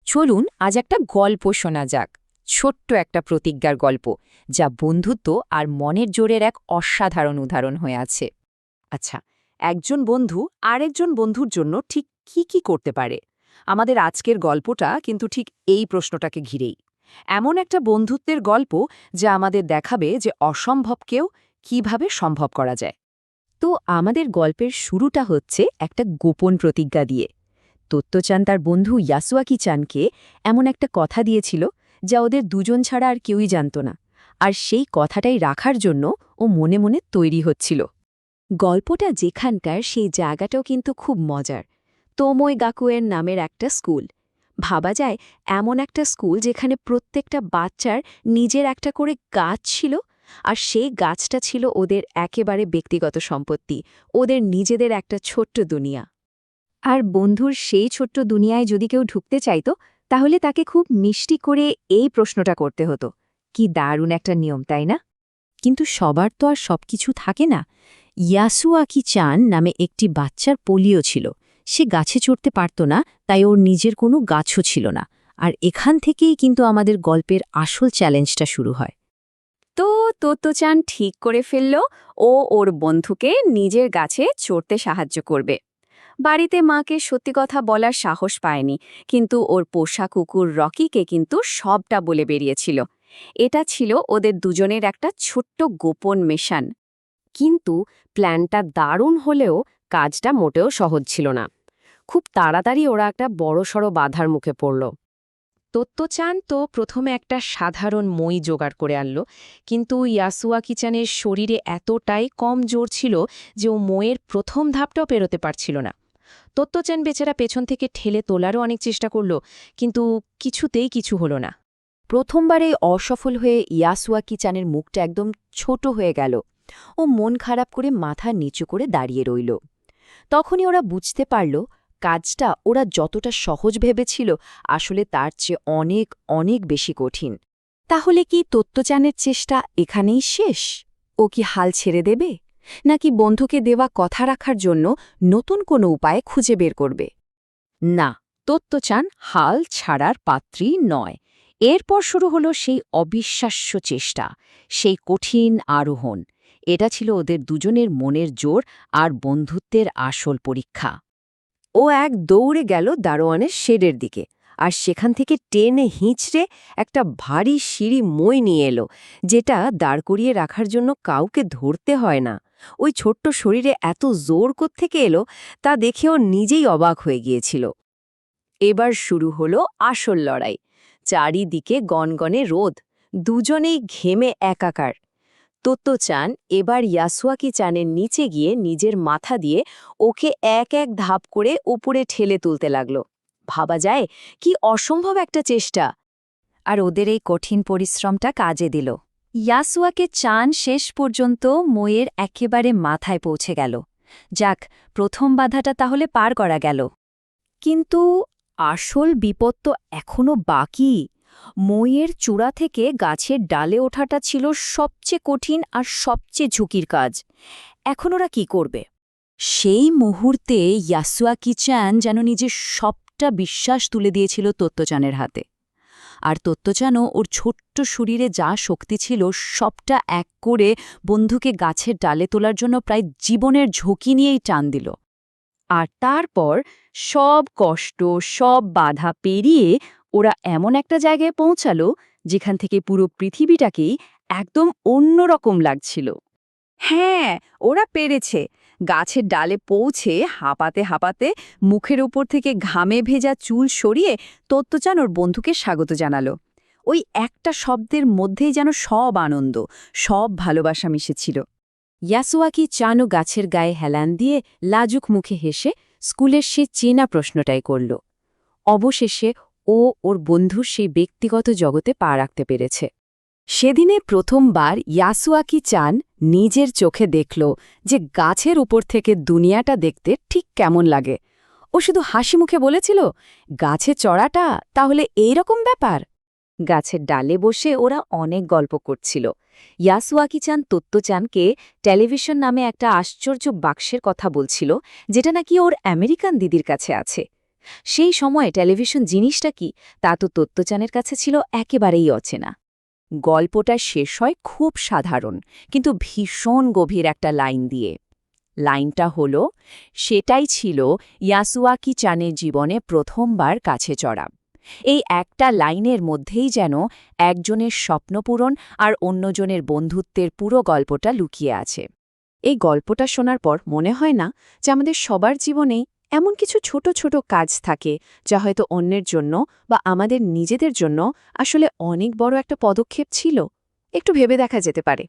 চলুন আজ একটা গল্প শোনা যাক। ছোট্ট একটা প্রতিজ্ঞার গল্প, যা বন্ধুত্ব আর মনের জোরের এক অসাধারণ উদাহরণ হয়ে আছে। আচ্ছা, একজন বন্ধু আরেকজন বন্ধুর জন্য ঠিক কি করতে পারে? আমাদের আজকের গল্পটা কিন্তু ঠিক এই প্রশ্নটাকে ঘিরেই। এমন একটা বন্ধুত্বের গল্প যা আমাদের দেখাবে যে অসম্ভবকেও কিভাবে সম্ভব করা যায়। তো আমাদের গল্পের শুরুটা হচ্ছে একটা গোপন প্রতিজ্ঞা দিয়ে। তত্ত্বচান তার বন্ধু ইয়াসুয়াকি চানকে এমন একটা কথা দিয়েছিল, যা ওদের দুজন ছাড়া আর কেউই জানত না। আর সেই কথাটাই রাখার জন্য ও মনে মনে তৈরি হচ্ছিল। গল্পটা যেখানকার সেই জায়গাটাও কিন্তু খুব মজার। তোমই গাকুয়ের নামের একটা স্কুল। ভাবা যায় এমন একটা স্কুল যেখানে প্রত্যেকটা বাচ্চার নিজের একটা করে গাছ ছিল, আর সেই গাছটা ছিল ওদের একেবারে ব্যক্তিগত সম্পত্তি, ওদের নিজেদের একটা ছোট্ট দুনিয়া। আর বন্ধুর সেই ছোট্ট দুনিয়ায় যদি কেউ ঢুকতে চাইত, তাহলে তাকে খুব মিষ্টি করে এই প্রশ্নটা করতে হতো। কি দারুণ একটা নিয়ম, তাই না? কিন্তু সবার তো আর সবকিছু থাকে না। ইয়াসুয়াকি চান নামে একটি বাচ্চার পোলিও ছিল। সে গাছে চড়তে পারত না, তাই ওর নিজের কোনো গাছও ছিল না। আর এখান থেকেই কিন্তু আমাদের গল্পের আসল চ্যালেঞ্জটা শুরু হয়। তো তত্ত্বচান ঠিক করে ফেলল ও ওর বন্ধুকে নিজের গাছে চড়তে সাহায্য করবে। বাড়িতে মাকে সত্যি কথা বলার সাহস পায়নি, কিন্তু ওর পোষা কুকুর রকিকে কিন্তু সবটা বলে বেরিয়েছিল। এটা ছিল ওদের দুজনের একটা ছোট্ট গোপন মিশন। কিন্তু প্ল্যানটা দারুণ হলেও কাজটা মোটেও সহজ ছিল না। খুব তাড়াতাড়ি ওরা একটা বড়সড় বাধার মুখে পড়ল। তত্ত্বচান তো প্রথমে একটা সাধারণ মই জোগাড় করে আনল, কিন্তু ইয়াসুয়াকি চানের শরীরে এতটাই কম জোর ছিল যে ও মইয়ের প্রথম ধাপটাও পেরোতে পারছিল না। তত্ত্বচান বেচারা পেছন থেকে ঠেলে তোলারও অনেক চেষ্টা করল, কিন্তু কিছুতেই কিছু হলো না। প্রথমবারে অসফল হয়ে ইয়াসুয়াকি চানের মুখটা একদম ছোট হয়ে গেল। ও মন খারাপ করে মাথা নিচু করে দাঁড়িয়ে রইল। তখনই ওরা বুঝতে পারল, কাজটা ওরা যতটা সহজ ভেবেছিল, আসলে তার চেয়ে অনেক অনেক বেশি কঠিন। তাহলে কি তত্ত্বচানের চেষ্টা এখানেই শেষ? ও কি হাল ছেড়ে দেবে, নাকি বন্ধুকে দেওয়া কথা রাখার জন্য নতুন কোনো উপায় খুঁজে বের করবে? না, তত্ত্বচান হাল ছাড়ার পাত্রী নয়। এরপর শুরু হলো সেই অবিশ্বাস্য চেষ্টা, সেই কঠিন আরোহণ। এটা ছিল ওদের দুজনের মনের জোর আর বন্ধুত্বের আসল পরীক্ষা। ও এক দৌড়ে গেল দারোয়ানের শেডের দিকে, আর সেখান থেকে টেনে হিঁচড়ে একটা ভারী সিঁড়ি মই নিয়ে এলো, যেটা দাঁড় করিয়ে রাখার জন্য কাউকে ধরতে হয় না। ওই ছোট্ট শরীরে এত জোর কোত্থেকে এলো তা দেখে ও নিজেই অবাক হয়ে গিয়েছিল। এবার শুরু হলো আসল লড়াই। চারিদিকে গনগনে রোদ, দুজনেই ঘেমে একাকার। তত্ত্বচান এবার ইয়াসুয়াকি চানের নিচে গিয়ে নিজের মাথা দিয়ে ওকে এক এক ধাপ করে উপরে ঠেলে তুলতে লাগল। ভাবা যায় কি অসম্ভব একটা চেষ্টা! আর ওদের এই কঠিন পরিশ্রমটা কাজে দিল। ইয়াসুয়াকে চান শেষ পর্যন্ত মইয়ের একেবারে মাথায় পৌঁছে গেল। যাক, প্রথম বাধাটা তাহলে পার করা গেল। কিন্তু আসল বিপদ তো এখনও বাকি। মইয়ের চূড়া থেকে গাছের ডালে ওঠাটা ছিল সবচেয়ে কঠিন আর সবচেয়ে ঝুঁকির কাজ। এখন ওরা কি করবে? সেই মুহূর্তে ইয়াসুয়াকি চান যেন নিজের সবটা বিশ্বাস তুলে দিয়েছিল তত্ত্বচানের হাতে। আর তত্ত্বচানও ওর ছোট্ট শরীরে যা শক্তি ছিল সবটা এক করে বন্ধুকে গাছের ডালে তোলার জন্য প্রায় জীবনের ঝুঁকি নিয়েই টান দিল। আর তারপর সব কষ্ট, সব বাধা পেরিয়ে ওরা এমন একটা জায়গায় পৌঁছালো যেখান থেকে পুরো পৃথিবীটাকেই একদম অন্যরকম লাগছিল। হ্যাঁ, ওরা পেরেছে। গাছের ডালে পৌঁছে হাঁপাতে হাঁপাতে মুখের উপর থেকে ঘামে ভেজা চুল সরিয়ে তত্ত্বচান ওর বন্ধুকে স্বাগত জানালো। ওই একটা শব্দের মধ্যেই যেন সব আনন্দ, সব ভালোবাসা মিশেছিল। ইয়াসুয়াকি চানও গাছের গায়ে হেলান দিয়ে লাজুক মুখে হেসে স্কুলের সে চেনা প্রশ্নটাই করল। অবশেষে ও ওর বন্ধুর সেই ব্যক্তিগত জগতে পা রাখতে পেরেছে। সেদিনে প্রথমবার ইয়াসুয়াকি চান নিজের চোখে দেখল যে গাছের উপর থেকে দুনিয়াটা দেখতে ঠিক কেমন লাগে। ও শুধু হাসি মুখে বলেছিল, গাছে চড়াটা তাহলে এইরকম ব্যাপার। গাছের ডালে বসে ওরা অনেক গল্প করছিল। ইয়াসুয়াকি চান তত্ত্বচানকে টেলিভিশন নামে একটা আশ্চর্য বাক্সের কথা বলছিল, যেটা নাকি ওর আমেরিকান দিদির কাছে আছে। সেই সময়ে টেলিভিশন জিনিসটা কি তা তো তত্ত্বচানের কাছে ছিল একেবারেই অচেনা। গল্পটা শেষ হয় খুব সাধারণ কিন্তু ভীষণ গভীর একটা লাইন দিয়ে। লাইনটা হলো, সেটাই ছিল ইয়াসুয়াকি চানের জীবনে প্রথমবার কাছে চড়া। এই একটা লাইনের মধ্যেই যেন একজনের স্বপ্নপূরণ আর অন্যজনের বন্ধুত্বের পুরো গল্পটা লুকিয়ে আছে। এই গল্পটা শোনার পর মনে হয় না যে আমাদের সবার জীবনেই এমন কিছু ছোট ছোট কাজ থাকে যা হয়তো অন্যের জন্য বা আমাদের নিজেদের জন্য আসলে অনেক বড় একটা পদক্ষেপ ছিল? একটু ভেবে দেখা যেতে পারে।